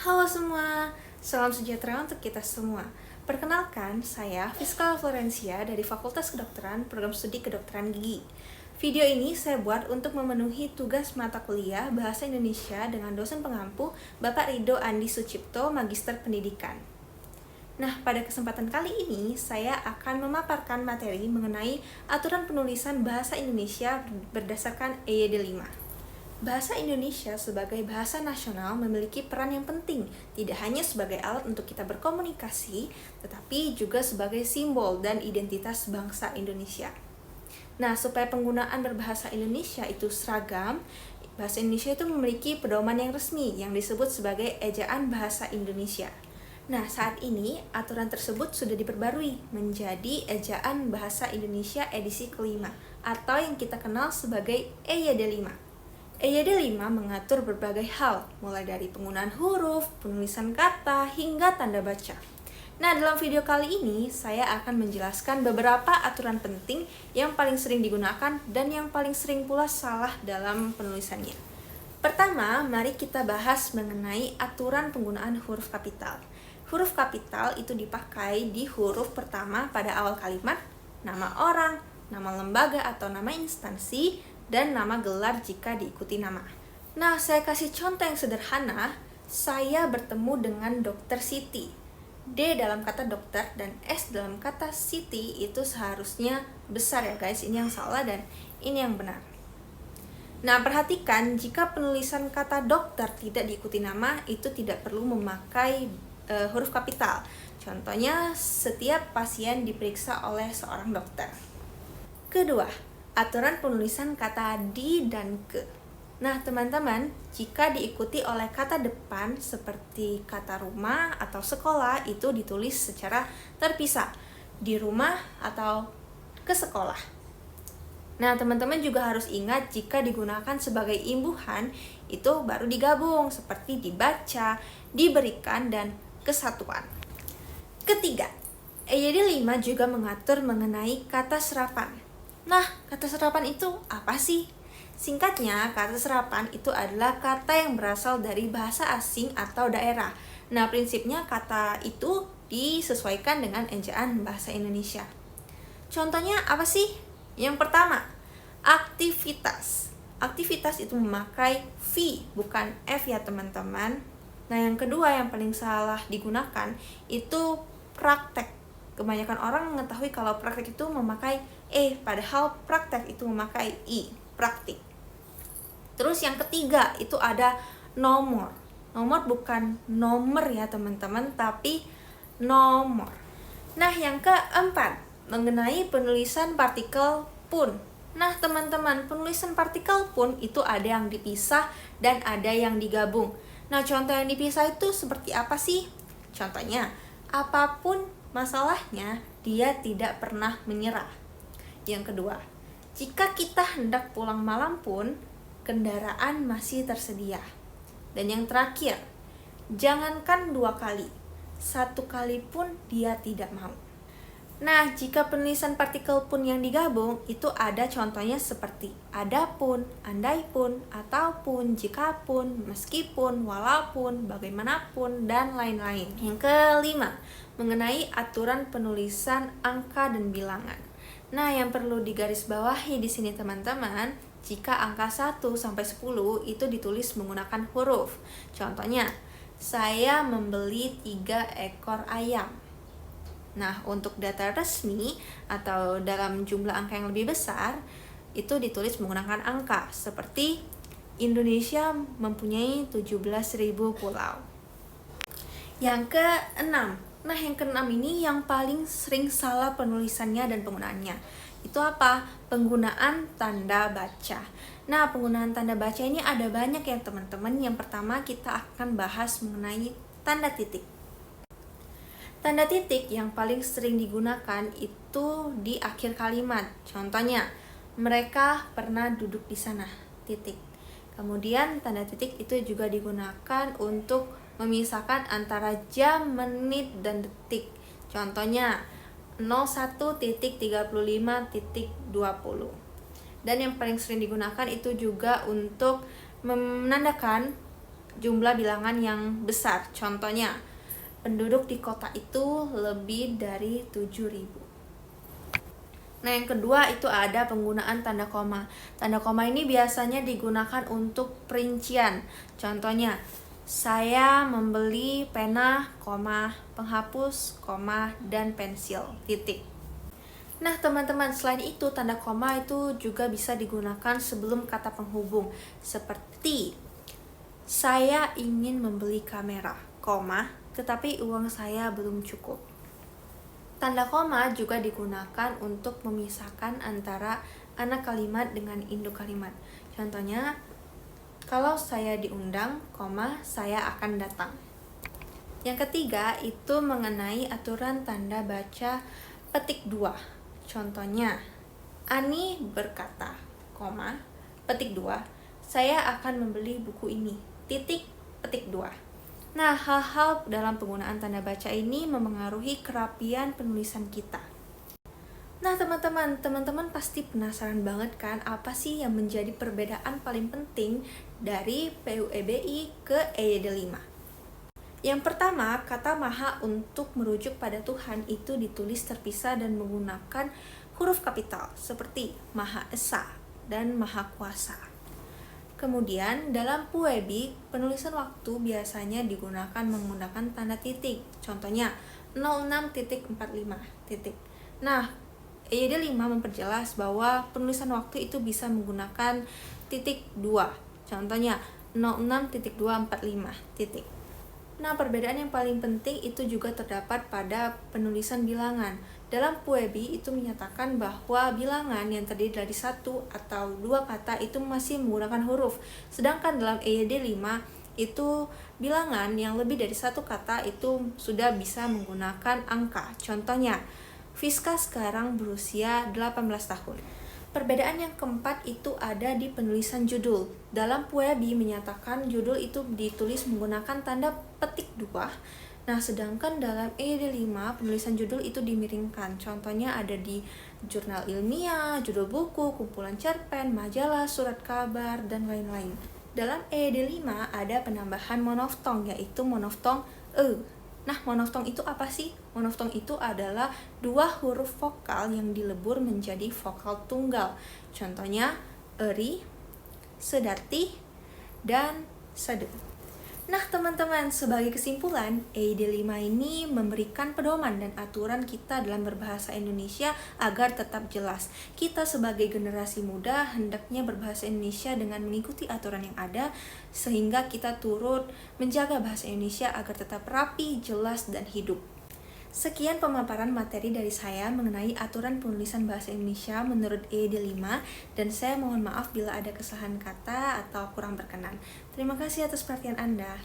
Halo semua, salam sejahtera untuk kita semua. Perkenalkan, saya Fiska Florencia dari Fakultas Kedokteran, Program Studi Kedokteran Gigi. Video ini saya buat untuk memenuhi tugas mata kuliah Bahasa Indonesia dengan dosen pengampu Bapak Rido Andi Sucipto, Magister Pendidikan. Nah, pada kesempatan kali ini saya akan memaparkan materi mengenai aturan penulisan Bahasa Indonesia berdasarkan EYD 5. Bahasa Indonesia sebagai bahasa nasional memiliki peran yang penting, tidak hanya sebagai alat untuk kita berkomunikasi, tetapi juga sebagai simbol dan identitas bangsa Indonesia. Nah, supaya penggunaan berbahasa Indonesia itu seragam, bahasa Indonesia itu memiliki pedoman yang resmi yang disebut sebagai Ejaan Bahasa Indonesia. Nah, saat ini aturan tersebut sudah diperbarui menjadi Ejaan Bahasa Indonesia edisi kelima, atau yang kita kenal sebagai EYD 5. EYD 5 mengatur berbagai hal, mulai dari penggunaan huruf, penulisan kata, hingga tanda baca. Nah, dalam video kali ini, saya akan menjelaskan beberapa aturan penting yang paling sering digunakan dan yang paling sering pula salah dalam penulisannya. Pertama, mari kita bahas mengenai aturan penggunaan huruf kapital. Huruf kapital itu dipakai di huruf pertama pada awal kalimat, nama orang, nama lembaga atau nama instansi, dan nama gelar jika diikuti nama. Nah, saya kasih contoh yang sederhana. Saya bertemu dengan Dokter Siti. D dalam kata dokter dan S dalam kata Siti itu seharusnya besar ya guys. Ini yang salah dan ini yang benar. Nah, perhatikan jika penulisan kata dokter tidak diikuti nama, itu tidak perlu memakai huruf kapital. Contohnya, setiap pasien diperiksa oleh seorang dokter. Kedua, aturan penulisan kata di dan ke. Nah, teman-teman, jika diikuti oleh kata depan seperti kata rumah atau sekolah, itu ditulis secara terpisah, di rumah atau ke sekolah. Nah, teman-teman juga harus ingat jika digunakan sebagai imbuhan, itu baru digabung seperti dibaca, diberikan, dan kesatuan. Ketiga, EYD 5 juga mengatur mengenai kata serapan. Nah, kata serapan itu apa sih? Singkatnya, kata serapan itu adalah kata yang berasal dari bahasa asing atau daerah. Nah, prinsipnya kata itu disesuaikan dengan ejaan bahasa Indonesia. Contohnya apa sih? Yang pertama, aktivitas. Aktivitas itu memakai V, bukan F ya teman-teman. Nah, yang kedua yang paling salah digunakan itu praktek. Kebanyakan orang mengetahui kalau praktek itu memakai padahal praktek itu memakai I, praktik. Terus yang ketiga itu ada nomor. Nomor bukan nomor ya teman-teman, tapi nomor. Nah, yang keempat, mengenai penulisan partikel pun. Nah, teman-teman, penulisan partikel pun itu ada yang dipisah dan ada yang digabung. Nah, contoh yang dipisah itu seperti apa sih? Contohnya, apapun masalahnya, dia tidak pernah menyerah. Yang kedua, jika kita hendak pulang malam pun, kendaraan masih tersedia. Dan yang terakhir, jangankan 2 kali, 1 kali pun dia tidak mau. Nah, jika penulisan partikel pun yang digabung, itu ada contohnya seperti adapun, andaipun, ataupun, jikapun, meskipun, walaupun, bagaimanapun, dan lain-lain. Yang kelima, mengenai aturan penulisan angka dan bilangan. Nah, yang perlu digarisbawahi di sini teman-teman, jika angka 1 sampai 10 itu ditulis menggunakan huruf. Contohnya, saya membeli 3 ekor ayam. Nah, untuk data resmi atau dalam jumlah angka yang lebih besar, itu ditulis menggunakan angka, seperti Indonesia mempunyai 17.000 pulau. Yang keenam, nah yang keenam ini yang paling sering salah penulisannya dan penggunaannya. Itu apa? Penggunaan tanda baca. Nah, penggunaan tanda baca ini ada banyak ya teman-teman. Yang pertama kita akan bahas mengenai tanda titik. Tanda titik yang paling sering digunakan itu di akhir kalimat. Contohnya, mereka pernah duduk di sana, titik. Kemudian tanda titik itu juga digunakan untuk memisahkan antara jam, menit, dan detik. Contohnya 01.35.20. Dan yang paling sering digunakan itu juga untuk menandakan jumlah bilangan yang besar. Contohnya, penduduk di kota itu lebih dari 7.000. Nah, yang kedua itu ada penggunaan tanda koma. Tanda koma ini biasanya digunakan untuk perincian. Contohnya, saya membeli pena, penghapus, dan pensil, titik. Nah, teman-teman, selain itu tanda koma itu juga bisa digunakan sebelum kata penghubung. Seperti, saya ingin membeli kamera, tetapi uang saya belum cukup. Tanda koma juga digunakan untuk memisahkan antara anak kalimat dengan induk kalimat. Contohnya, kalau saya diundang, saya akan datang. Yang ketiga itu mengenai aturan tanda baca petik 2. Contohnya, Ani berkata, petik 2, saya akan membeli buku ini, titik, petik 2. Nah, hal-hal dalam penggunaan tanda baca ini memengaruhi kerapian penulisan kita. Nah, teman-teman pasti penasaran banget kan apa sih yang menjadi perbedaan paling penting dari PUEBI ke EYD 5? Yang pertama, kata Maha untuk merujuk pada Tuhan itu ditulis terpisah dan menggunakan huruf kapital seperti Maha Esa dan Maha Kuasa. Kemudian, dalam PUEBI, penulisan waktu biasanya digunakan menggunakan tanda titik. Contohnya, 06.45. Nah, EYD 5 memperjelas bahwa penulisan waktu itu bisa menggunakan titik 2. Contohnya, 06.245. Nah, perbedaan yang paling penting itu juga terdapat pada penulisan bilangan. Dalam PUEBI itu menyatakan bahwa bilangan yang terdiri dari 1 atau 2 kata itu masih menggunakan huruf. Sedangkan dalam EYD 5 itu bilangan yang lebih dari 1 kata itu sudah bisa menggunakan angka. Contohnya, Fiska sekarang berusia 18 tahun. Perbedaan yang keempat itu ada di penulisan judul. Dalam PUEBI menyatakan judul itu ditulis menggunakan tanda petik 2. Nah, sedangkan dalam EYD 5 penulisan judul itu dimiringkan. Contohnya ada di jurnal ilmiah, judul buku, kumpulan cerpen, majalah, surat kabar, dan lain-lain. Dalam EYD 5 ada penambahan monoftong, yaitu monoftong e. Nah, monoftong itu apa sih? Monoftong itu adalah 2 huruf vokal yang dilebur menjadi vokal tunggal. Contohnya, eri, sedati, dan sede. Nah, teman-teman, sebagai kesimpulan, EYD 5 ini memberikan pedoman dan aturan kita dalam berbahasa Indonesia agar tetap jelas. Kita sebagai generasi muda hendaknya berbahasa Indonesia dengan mengikuti aturan yang ada, sehingga kita turut menjaga bahasa Indonesia agar tetap rapi, jelas, dan hidup. Sekian pemaparan materi dari saya mengenai aturan penulisan bahasa Indonesia menurut EYD 5, dan saya mohon maaf bila ada kesalahan kata atau kurang berkenan. Terima kasih atas perhatian Anda.